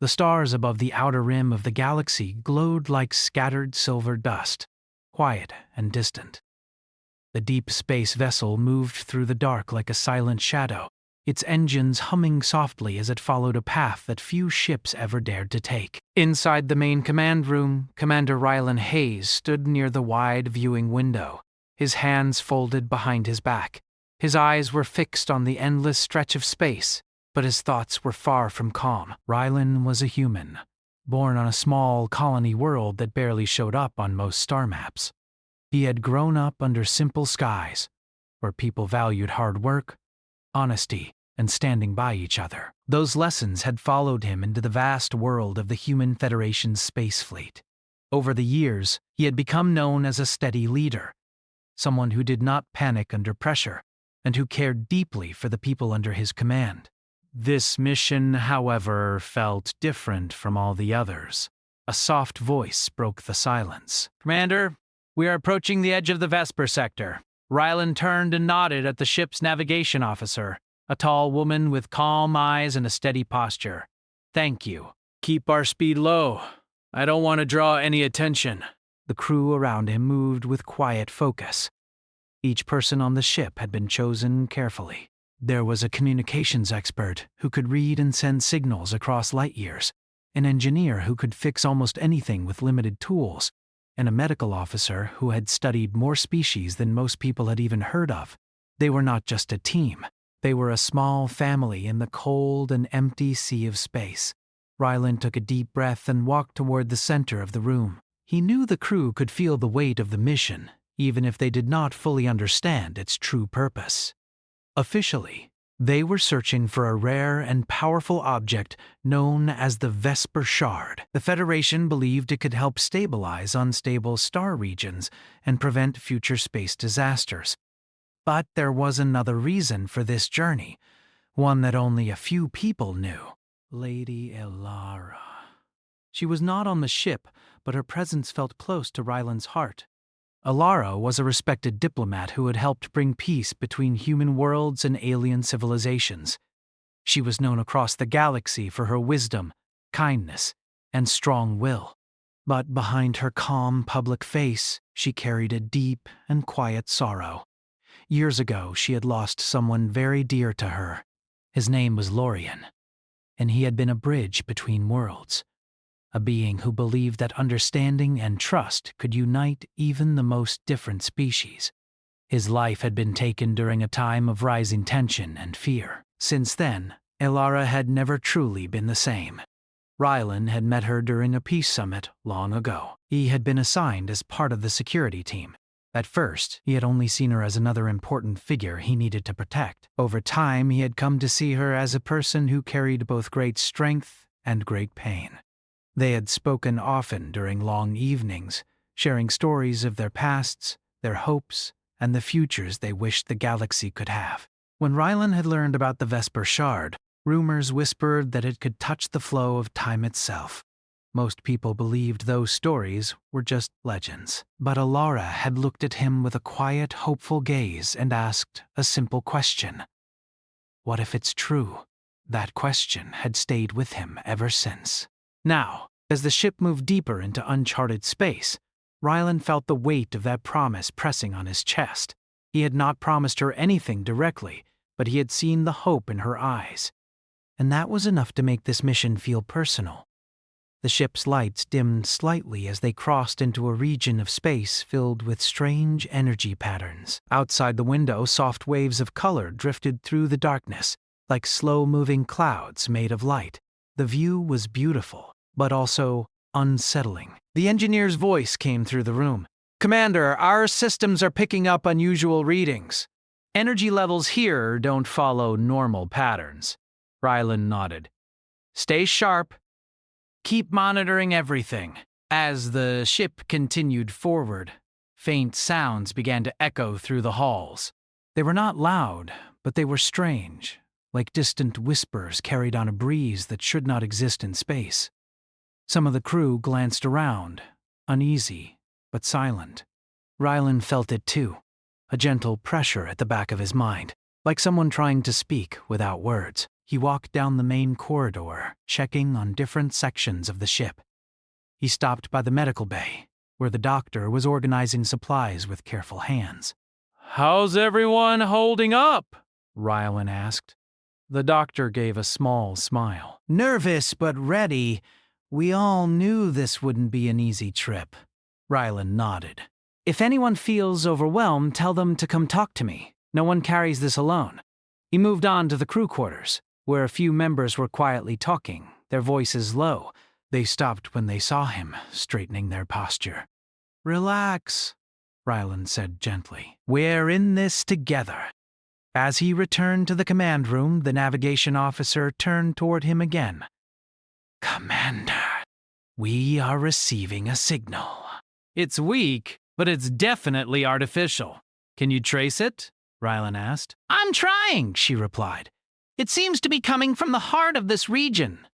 The stars above the outer rim of the galaxy glowed like scattered silver dust, quiet and distant. The deep space vessel moved through the dark like a silent shadow, its engines humming softly as it followed a path that few ships ever dared to take. Inside the main command room, Commander Rylan Hayes stood near the wide viewing window, his hands folded behind his back. His eyes were fixed on the endless stretch of space, but his thoughts were far from calm. Rylan was a human, born on a small colony world that barely showed up on most star maps. He had grown up under simple skies, where people valued hard work, honesty, and standing by each other. Those lessons had followed him into the vast world of the Human Federation's space fleet. Over the years, he had become known as a steady leader, someone who did not panic under pressure, and who cared deeply for the people under his command. This mission, however, felt different from all the others. A soft voice broke the silence. "Commander, we are approaching the edge of the Vesper sector." Rylan turned and nodded at the ship's navigation officer, a tall woman with calm eyes and a steady posture. "Thank you. Keep our speed low. I don't want to draw any attention." The crew around him moved with quiet focus. Each person on the ship had been chosen carefully. There was a communications expert who could read and send signals across light years, an engineer who could fix almost anything with limited tools, and a medical officer who had studied more species than most people had even heard of. They were not just a team. They were a small family in the cold and empty sea of space. Rylan took a deep breath and walked toward the center of the room. He knew the crew could feel the weight of the mission, even if they did not fully understand its true purpose. Officially, they were searching for a rare and powerful object known as the Vesper Shard. The Federation believed it could help stabilize unstable star regions and prevent future space disasters. But there was another reason for this journey, one that only a few people knew. Lady Elara. She was not on the ship, but her presence felt close to Rylan's heart. Elara was a respected diplomat who had helped bring peace between human worlds and alien civilizations. She was known across the galaxy for her wisdom, kindness, and strong will. But behind her calm public face, she carried a deep and quiet sorrow. Years ago, she had lost someone very dear to her. His name was Lorien, and he had been a bridge between worlds. A being who believed that understanding and trust could unite even the most different species. His life had been taken during a time of rising tension and fear. Since then, Elara had never truly been the same. Rylan had met her during a peace summit long ago. He had been assigned as part of the security team. At first, he had only seen her as another important figure he needed to protect. Over time, he had come to see her as a person who carried both great strength and great pain. They had spoken often during long evenings, sharing stories of their pasts, their hopes, and the futures they wished the galaxy could have. When Rylan had learned about the Vesper Shard, rumors whispered that it could touch the flow of time itself. Most people believed those stories were just legends. But Elara had looked at him with a quiet, hopeful gaze and asked a simple question. What if it's true? That question had stayed with him ever since. Now, as the ship moved deeper into uncharted space, Rylan felt the weight of that promise pressing on his chest. He had not promised her anything directly, but he had seen the hope in her eyes. And that was enough to make this mission feel personal. The ship's lights dimmed slightly as they crossed into a region of space filled with strange energy patterns. Outside the window, soft waves of color drifted through the darkness, like slow-moving clouds made of light. The view was beautiful, but also unsettling. The engineer's voice came through the room. "Commander, our systems are picking up unusual readings. Energy levels here don't follow normal patterns." Rylan nodded. "Stay sharp. Keep monitoring everything." As the ship continued forward, faint sounds began to echo through the halls. They were not loud, but they were strange, like distant whispers carried on a breeze that should not exist in space. Some of the crew glanced around, uneasy, but silent. Rylan felt it too, a gentle pressure at the back of his mind, like someone trying to speak without words. He walked down the main corridor, checking on different sections of the ship. He stopped by the medical bay, where the doctor was organizing supplies with careful hands. "How's everyone holding up?" Rylan asked. The doctor gave a small smile. "Nervous but ready. We all knew this wouldn't be an easy trip." Rylan nodded. "If anyone feels overwhelmed, tell them to come talk to me. No one carries this alone." He moved on to the crew quarters, where a few members were quietly talking, their voices low. They stopped when they saw him, straightening their posture. "Relax," Rylan said gently. "We're in this together." As he returned to the command room, the navigation officer turned toward him again. "Commander, we are receiving a signal." "It's weak, but it's definitely artificial. Can you trace it?" Rylan asked. "I'm trying," she replied. "It seems to be coming from the heart of this region."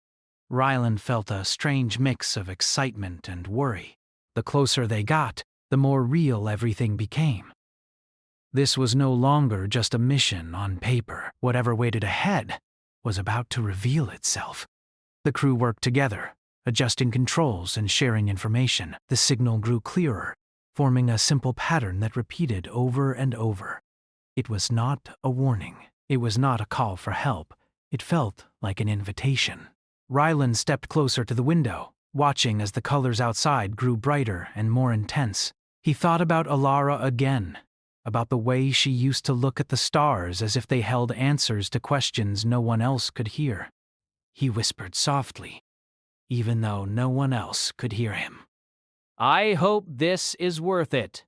Rylan felt a strange mix of excitement and worry. The closer they got, the more real everything became. This was no longer just a mission on paper. Whatever waited ahead was about to reveal itself. The crew worked together, adjusting controls and sharing information. The signal grew clearer, forming a simple pattern that repeated over and over. It was not a warning. It was not a call for help. It felt like an invitation. Rylan stepped closer to the window, watching as the colors outside grew brighter and more intense. He thought about Alara again, about the way she used to look at the stars as if they held answers to questions no one else could hear. He whispered softly, even though no one else could hear him. "I hope this is worth it."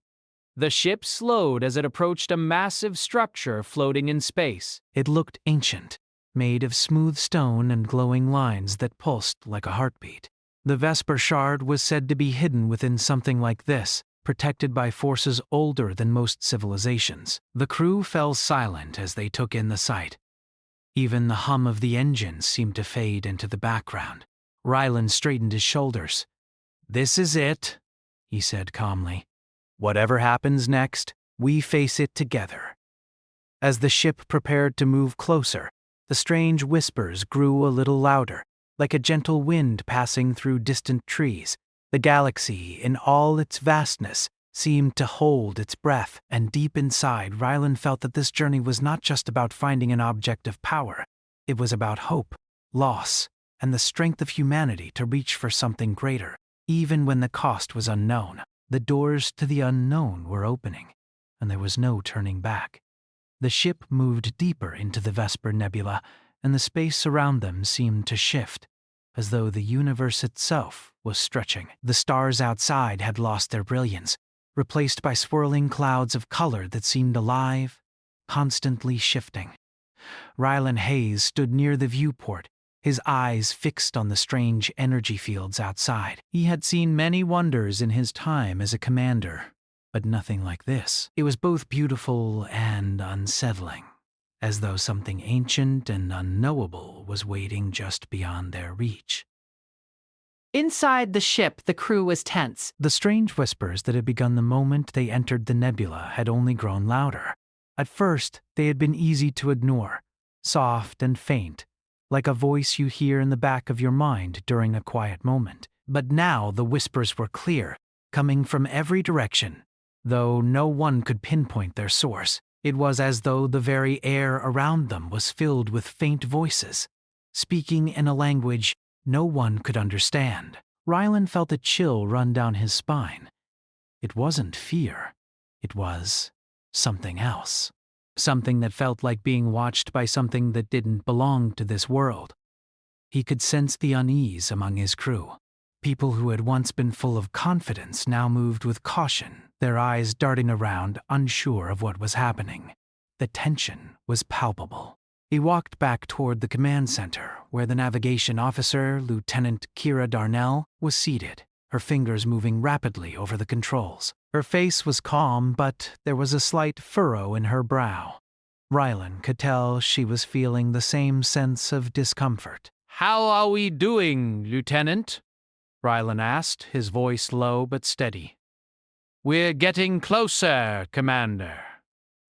The ship slowed as it approached a massive structure floating in space. It looked ancient, made of smooth stone and glowing lines that pulsed like a heartbeat. The Vesper Shard was said to be hidden within something like this, protected by forces older than most civilizations. The crew fell silent as they took in the sight. Even the hum of the engines seemed to fade into the background. Rylan straightened his shoulders. "This is it," he said calmly. "Whatever happens next, we face it together." As the ship prepared to move closer, the strange whispers grew a little louder, like a gentle wind passing through distant trees. The galaxy, in all its vastness, seemed to hold its breath, and deep inside, Rylan felt that this journey was not just about finding an object of power. It was about hope, loss, and the strength of humanity to reach for something greater. Even when the cost was unknown, the doors to the unknown were opening, and there was no turning back. The ship moved deeper into the Vesper Nebula, and the space around them seemed to shift, as though the universe itself was stretching. The stars outside had lost their brilliance, replaced by swirling clouds of color that seemed alive, constantly shifting. Rylan Hayes stood near the viewport, his eyes fixed on the strange energy fields outside. He had seen many wonders in his time as a commander, but nothing like this. It was both beautiful and unsettling, as though something ancient and unknowable was waiting just beyond their reach. Inside the ship, the crew was tense. The strange whispers that had begun the moment they entered the nebula had only grown louder. At first, they had been easy to ignore, soft and faint, like a voice you hear in the back of your mind during a quiet moment. But now the whispers were clear, coming from every direction. Though no one could pinpoint their source, it was as though the very air around them was filled with faint voices, speaking in a language no one could understand. Rylan felt a chill run down his spine. It wasn't fear. It was something else. Something that felt like being watched by something that didn't belong to this world. He could sense the unease among his crew. People who had once been full of confidence now moved with caution, their eyes darting around, unsure of what was happening. The tension was palpable. He walked back toward the command center, where the navigation officer, Lieutenant Kira Darnell, was seated, her fingers moving rapidly over the controls. Her face was calm, but there was a slight furrow in her brow. Rylan could tell she was feeling the same sense of discomfort. "How are we doing, Lieutenant?" Rylan asked, his voice low but steady. "We're getting closer, Commander,"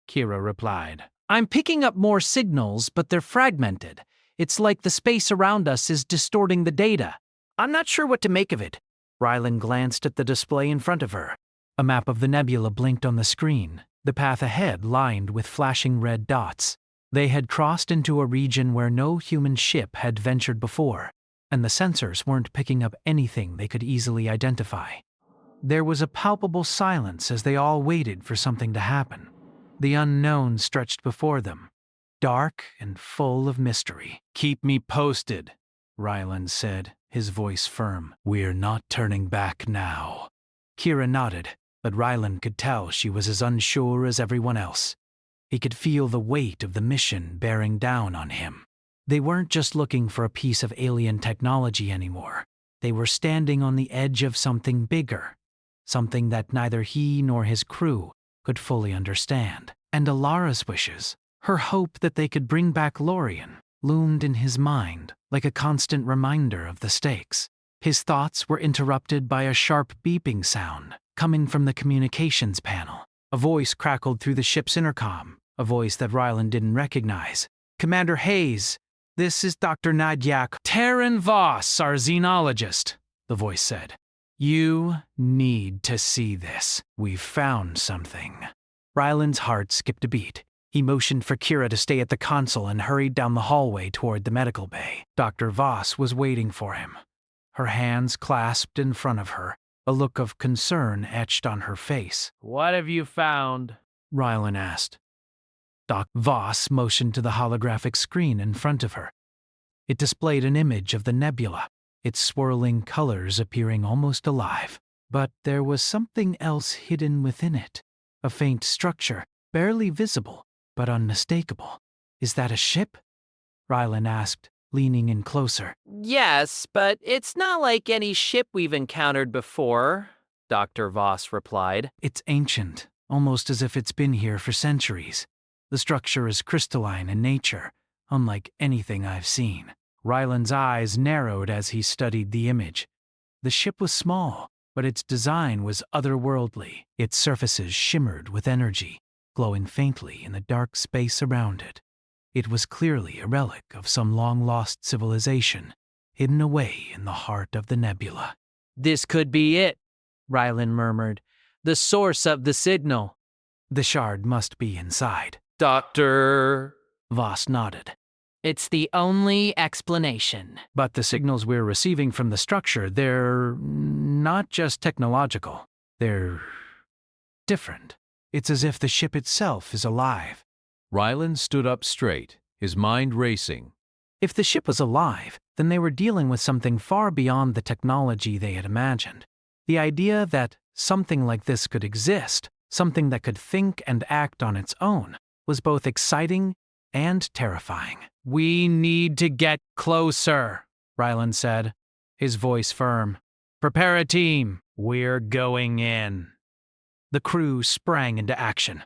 Kira replied. "I'm picking up more signals, but they're fragmented. It's like the space around us is distorting the data. I'm not sure what to make of it. Rylan glanced at the display in front of her. A map of the nebula blinked on the screen, the path ahead lined with flashing red dots. They had crossed into a region where no human ship had ventured before, and the sensors weren't picking up anything they could easily identify. There was a palpable silence as they all waited for something to happen. The unknown stretched before them, dark and full of mystery. "Keep me posted," Ryland said, his voice firm. "We're not turning back now." Kira nodded, but Ryland could tell she was as unsure as everyone else. He could feel the weight of the mission bearing down on him. They weren't just looking for a piece of alien technology anymore. They were standing on the edge of something bigger, something that neither he nor his crew could fully understand. And Alara's wishes, her hope that they could bring back Lorien, loomed in his mind like a constant reminder of the stakes. His thoughts were interrupted by a sharp beeping sound coming from the communications panel. A voice crackled through the ship's intercom, a voice that Ryland didn't recognize. "Commander Hayes, this is Dr. Nadyak. Terran Voss, our xenologist," the voice said. "You need to see this. We've found something." Ryland's heart skipped a beat. He motioned for Kira to stay at the console and hurried down the hallway toward the medical bay. Dr. Voss was waiting for him, her hands clasped in front of her, a look of concern etched on her face. "What have you found?" Ryland asked. Dr. Voss motioned to the holographic screen in front of her. It displayed an image of the nebula, its swirling colors appearing almost alive. But there was something else hidden within it, a faint structure, barely visible, but unmistakable. "Is that a ship?" Ryland asked, leaning in closer. Yes, but it's not like any ship we've encountered before, Dr. Voss replied. "It's ancient, almost as if it's been here for centuries. The structure is crystalline in nature, unlike anything I've seen." Ryland's eyes narrowed as he studied the image. The ship was small, but its design was otherworldly. Its surfaces shimmered with energy, glowing faintly in the dark space around it. It was clearly a relic of some long-lost civilization, hidden away in the heart of the nebula. "This could be it," Ryland murmured. "The source of the signal." "The shard must be inside." Doctor Voss nodded. "It's the only explanation." "But the signals we're receiving from the structure, they're not just technological. They're different. It's as if the ship itself is alive." Ryland stood up straight, his mind racing. If the ship was alive, then they were dealing with something far beyond the technology they had imagined. The idea that something like this could exist, something that could think and act on its own, was both exciting and terrifying. "We need to get closer," Ryland said, his voice firm. "Prepare a team. We're going in." The crew sprang into action.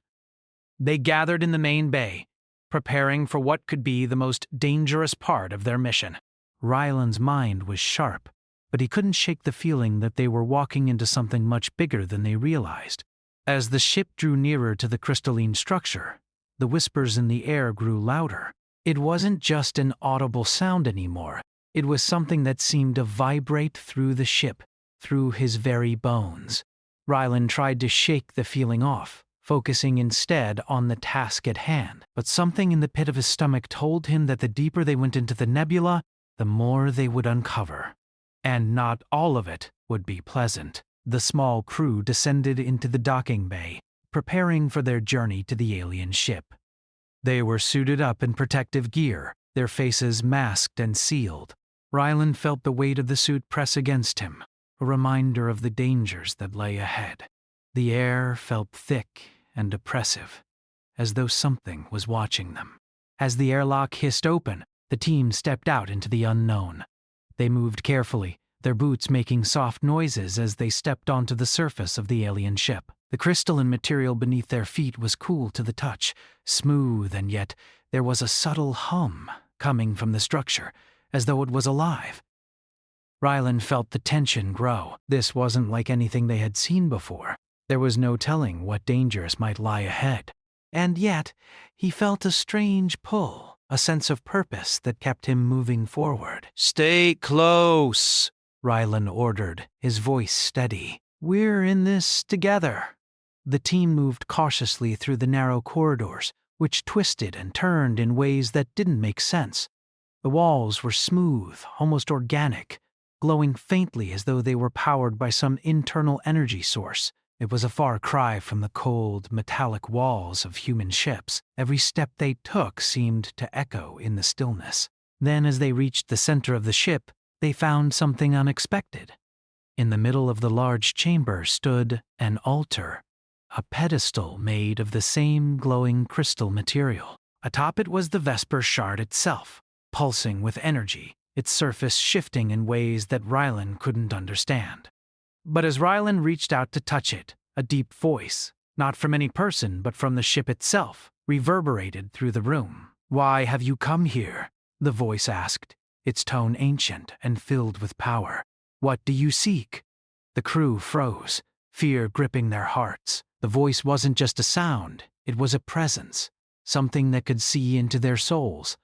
They gathered in the main bay, preparing for what could be the most dangerous part of their mission. Ryland's mind was sharp, but he couldn't shake the feeling that they were walking into something much bigger than they realized. As the ship drew nearer to the crystalline structure, the whispers in the air grew louder. It wasn't just an audible sound anymore. It was something that seemed to vibrate through the ship, through his very bones. Ryland tried to shake the feeling off, focusing instead on the task at hand. But something in the pit of his stomach told him that the deeper they went into the nebula, the more they would uncover. And not all of it would be pleasant. The small crew descended into the docking bay, preparing for their journey to the alien ship. They were suited up in protective gear, their faces masked and sealed. Ryland felt the weight of the suit press against him, a reminder of the dangers that lay ahead. The air felt thick and oppressive, as though something was watching them. As the airlock hissed open, the team stepped out into the unknown. They moved carefully, their boots making soft noises as they stepped onto the surface of the alien ship. The crystalline material beneath their feet was cool to the touch, smooth, and yet there was a subtle hum coming from the structure, as though it was alive. Ryland felt the tension grow. This wasn't like anything they had seen before. There was no telling what dangers might lie ahead. And yet, he felt a strange pull, a sense of purpose that kept him moving forward. "Stay close," Rylan ordered, his voice steady. "We're in this together." The team moved cautiously through the narrow corridors, which twisted and turned in ways that didn't make sense. The walls were smooth, almost organic, glowing faintly as though they were powered by some internal energy source. It was a far cry from the cold, metallic walls of human ships. Every step they took seemed to echo in the stillness. Then, as they reached the center of the ship, they found something unexpected. In the middle of the large chamber stood an altar, a pedestal made of the same glowing crystal material. Atop it was the Vesper shard itself, pulsing with energy, its surface shifting in ways that Rylan couldn't understand. But as Rylan reached out to touch it, a deep voice, not from any person but from the ship itself, reverberated through the room. "Why have you come here?" the voice asked, its tone ancient and filled with power. "What do you seek?" The crew froze, fear gripping their hearts. The voice wasn't just a sound, it was a presence, something that could see into their souls.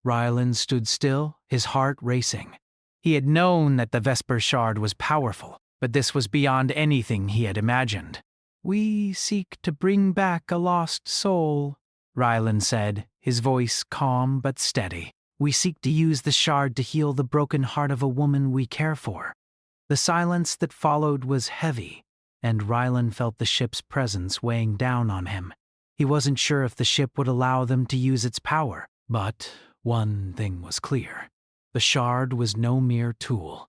Rylan stood still, his heart racing. He had known that the Vesper shard was powerful, but this was beyond anything he had imagined. "We seek to bring back a lost soul," Rylan said, his voice calm but steady. "We seek to use the shard to heal the broken heart of a woman we care for." The silence that followed was heavy, and Rylan felt the ship's presence weighing down on him. He wasn't sure if the ship would allow them to use its power, but one thing was clear. The shard was no mere tool.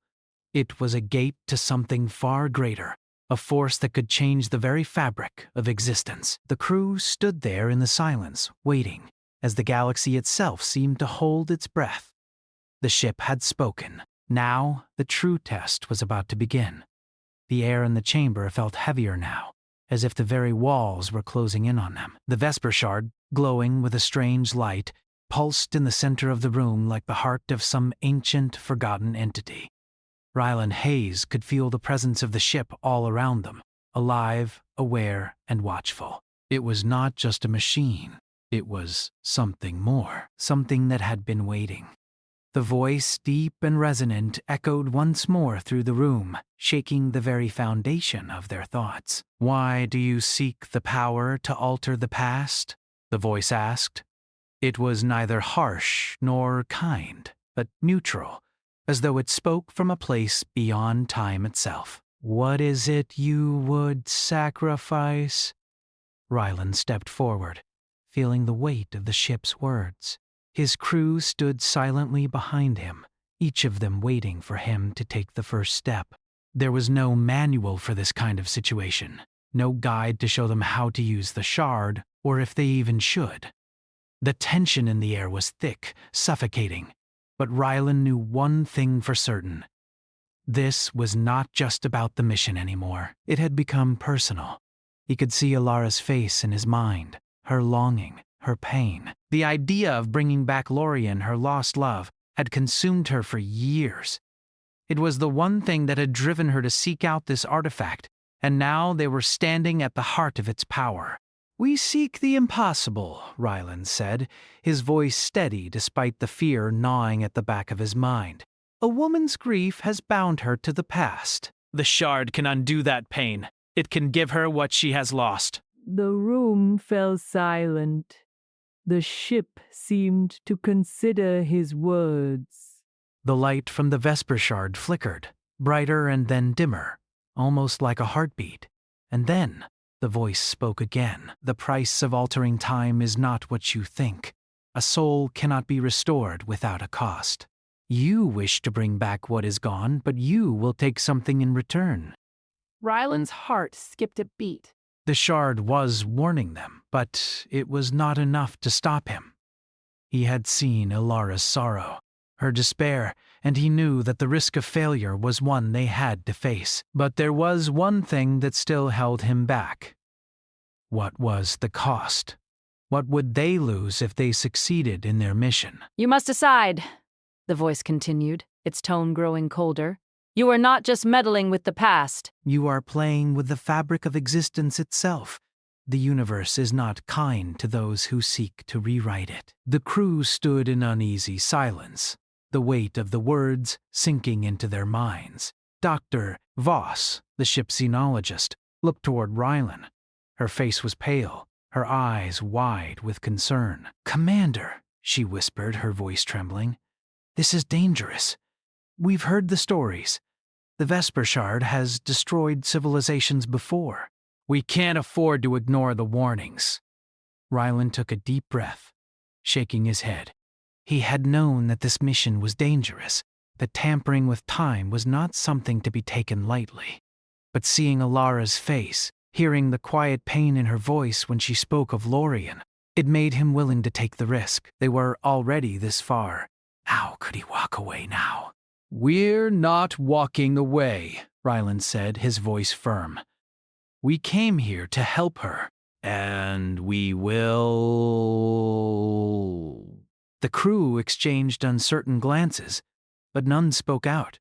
It was a gate to something far greater, a force that could change the very fabric of existence. The crew stood there in the silence, waiting, as the galaxy itself seemed to hold its breath. The ship had spoken. Now, the true test was about to begin. The air in the chamber felt heavier now, as if the very walls were closing in on them. The Vesper shard, glowing with a strange light, pulsed in the center of the room like the heart of some ancient, forgotten entity. Rylan Hayes could feel the presence of the ship all around them, alive, aware, and watchful. It was not just a machine. It was something more, something that had been waiting. The voice, deep and resonant, echoed once more through the room, shaking the very foundation of their thoughts. "Why do you seek the power to alter the past?" the voice asked. It was neither harsh nor kind, but neutral, as though it spoke from a place beyond time itself. "What is it you would sacrifice?" Rylan stepped forward, feeling the weight of the ship's words. His crew stood silently behind him, each of them waiting for him to take the first step. There was no manual for this kind of situation, no guide to show them how to use the shard, or if they even should. The tension in the air was thick, suffocating, but Rylan knew one thing for certain. This was not just about the mission anymore. It had become personal. He could see Alara's face in his mind, her longing, her pain. The idea of bringing back Lorien, her lost love, had consumed her for years. It was the one thing that had driven her to seek out this artifact, and now they were standing at the heart of its power. "We seek the impossible," Rylan said, his voice steady despite the fear gnawing at the back of his mind. "A woman's grief has bound her to the past. The shard can undo that pain. It can give her what she has lost." The room fell silent. The ship seemed to consider his words. The light from the Vesper shard flickered, brighter and then dimmer, almost like a heartbeat. And then the voice spoke again. "The price of altering time is not what you think. A soul cannot be restored without a cost. You wish to bring back what is gone, but you will take something in return." Rylan's heart skipped a beat. The shard was warning them, but it was not enough to stop him. He had seen Ilara's sorrow, her despair, and he knew that the risk of failure was one they had to face. But there was one thing that still held him back. What was the cost? What would they lose if they succeeded in their mission? "You must decide," the voice continued, its tone growing colder. "You are not just meddling with the past. You are playing with the fabric of existence itself. The universe is not kind to those who seek to rewrite it. The crew stood in uneasy silence, the weight of the words sinking into their minds. Dr. Voss, the ship's xenologist, looked toward Rylan. Her face was pale, her eyes wide with concern. "Commander," she whispered, her voice trembling, "this is dangerous. We've heard the stories. The Vesper Shard has destroyed civilizations before. We can't afford to ignore the warnings." Rylan took a deep breath, shaking his head. He had known that this mission was dangerous, that tampering with time was not something to be taken lightly. But seeing Alara's face, hearing the quiet pain in her voice when she spoke of Lorien, it made him willing to take the risk. They were already this far. How could he walk away now? "We're not walking away," Rylan said, his voice firm. "We came here to help her, and we will." The crew exchanged uncertain glances, but none spoke out.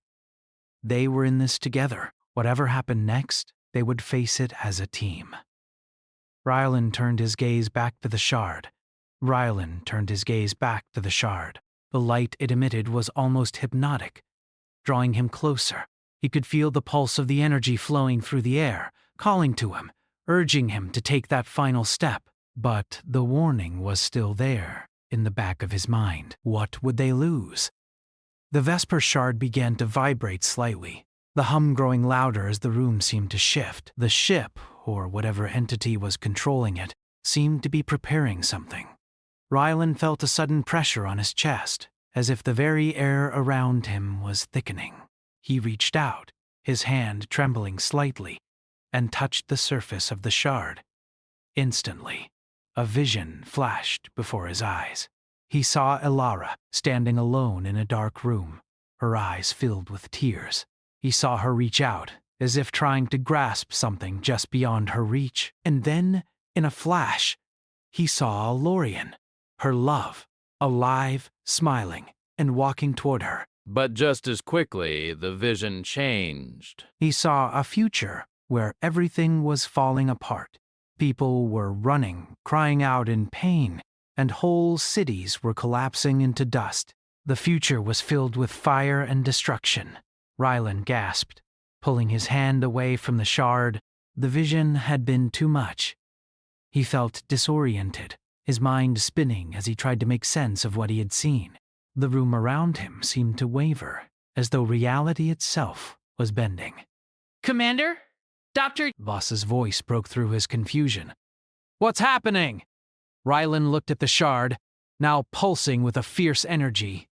They were in this together. Whatever happened next, they would face it as a team. Rylan turned his gaze back to the shard. The light it emitted was almost hypnotic, drawing him closer. He could feel the pulse of the energy flowing through the air, calling to him, urging him to take that final step. But the warning was still there, in the back of his mind. What would they lose? The Vesper Shard began to vibrate slightly, the hum growing louder as the room seemed to shift. The ship, or whatever entity was controlling it, seemed to be preparing something. Rylan felt a sudden pressure on his chest, as if the very air around him was thickening. He reached out, his hand trembling slightly, and touched the surface of the shard. Instantly, a vision flashed before his eyes. He saw Alara standing alone in a dark room, her eyes filled with tears. He saw her reach out, as if trying to grasp something just beyond her reach. And then, in a flash, he saw Lorien, her love, alive, smiling, and walking toward her. But just as quickly, the vision changed. He saw a future where everything was falling apart. People were running, crying out in pain, and whole cities were collapsing into dust. The future was filled with fire and destruction. Rylan gasped, pulling his hand away from the shard. The vision had been too much. He felt disoriented, his mind spinning as he tried to make sense of what he had seen. The room around him seemed to waver, as though reality itself was bending. Commander? Doctor? Voss's voice broke through his confusion. "What's happening?" Rylan looked at the shard, now pulsing with a fierce energy.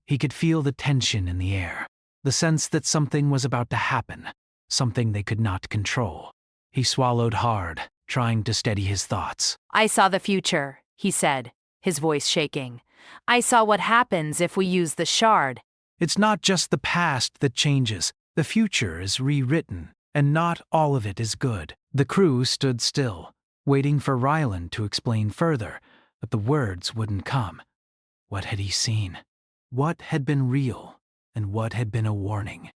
He could feel the tension in the air, the sense that something was about to happen, something they could not control. He swallowed hard, trying to steady his thoughts. "I saw the future," he said, his voice shaking. "I saw what happens if we use the shard." It's not just the past that changes. The future is rewritten, and not all of it is good. The crew stood still, waiting for Rylan to explain further, but the words wouldn't come. What had he seen? What had been real, and what had been a warning?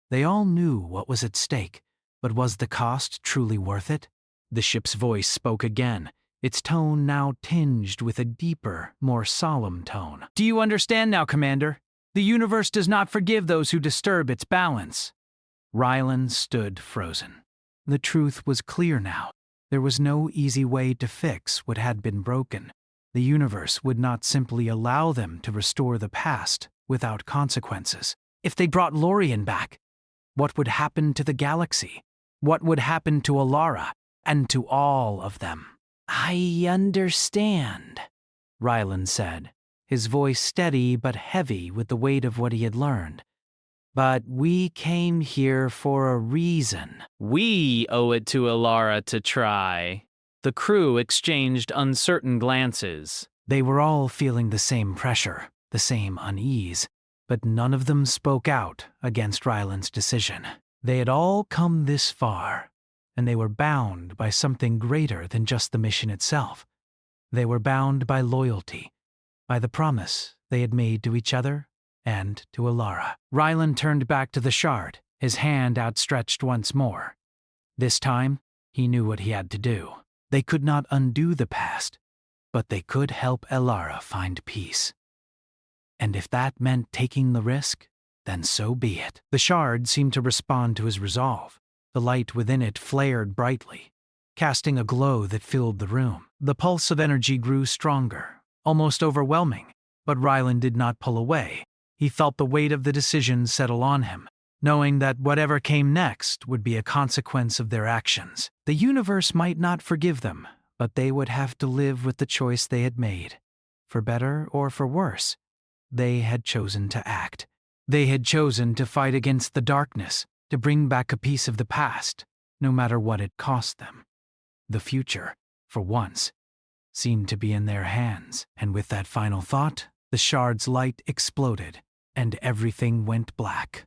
They all knew what was at stake, but was the cost truly worth it? The ship's voice spoke again, its tone now tinged with a deeper, more solemn tone. "Do you understand now, Commander? The universe does not forgive those who disturb its balance." Rylan stood frozen. The truth was clear now. There was no easy way to fix what had been broken. The universe would not simply allow them to restore the past without consequences. If they brought Lorien back, what would happen to the galaxy? What would happen to Alara, and to all of them? "I understand," Rylan said, his voice steady but heavy with the weight of what he had learned. "But we came here for a reason." We owe it to Alara to try. The crew exchanged uncertain glances. They were all feeling the same pressure, the same unease, but none of them spoke out against Rylan's decision. They had all come this far, and they were bound by something greater than just the mission itself. They were bound by loyalty, by the promise they had made to each other and to Alara. Rylan turned back to the shard, his hand outstretched once more. This time, he knew what he had to do. They could not undo the past, but they could help Elara find peace. And if that meant taking the risk, then so be it. The shard seemed to respond to his resolve. The light within it flared brightly, casting a glow that filled the room. The pulse of energy grew stronger, almost overwhelming, but Ryland did not pull away. He felt the weight of the decision settle on him, knowing that whatever came next would be a consequence of their actions. The universe might not forgive them, but they would have to live with the choice they had made. For better or for worse, they had chosen to act. They had chosen to fight against the darkness, to bring back a piece of the past, no matter what it cost them. The future, for once, seemed to be in their hands, and with that final thought, the shard's light exploded, and everything went black.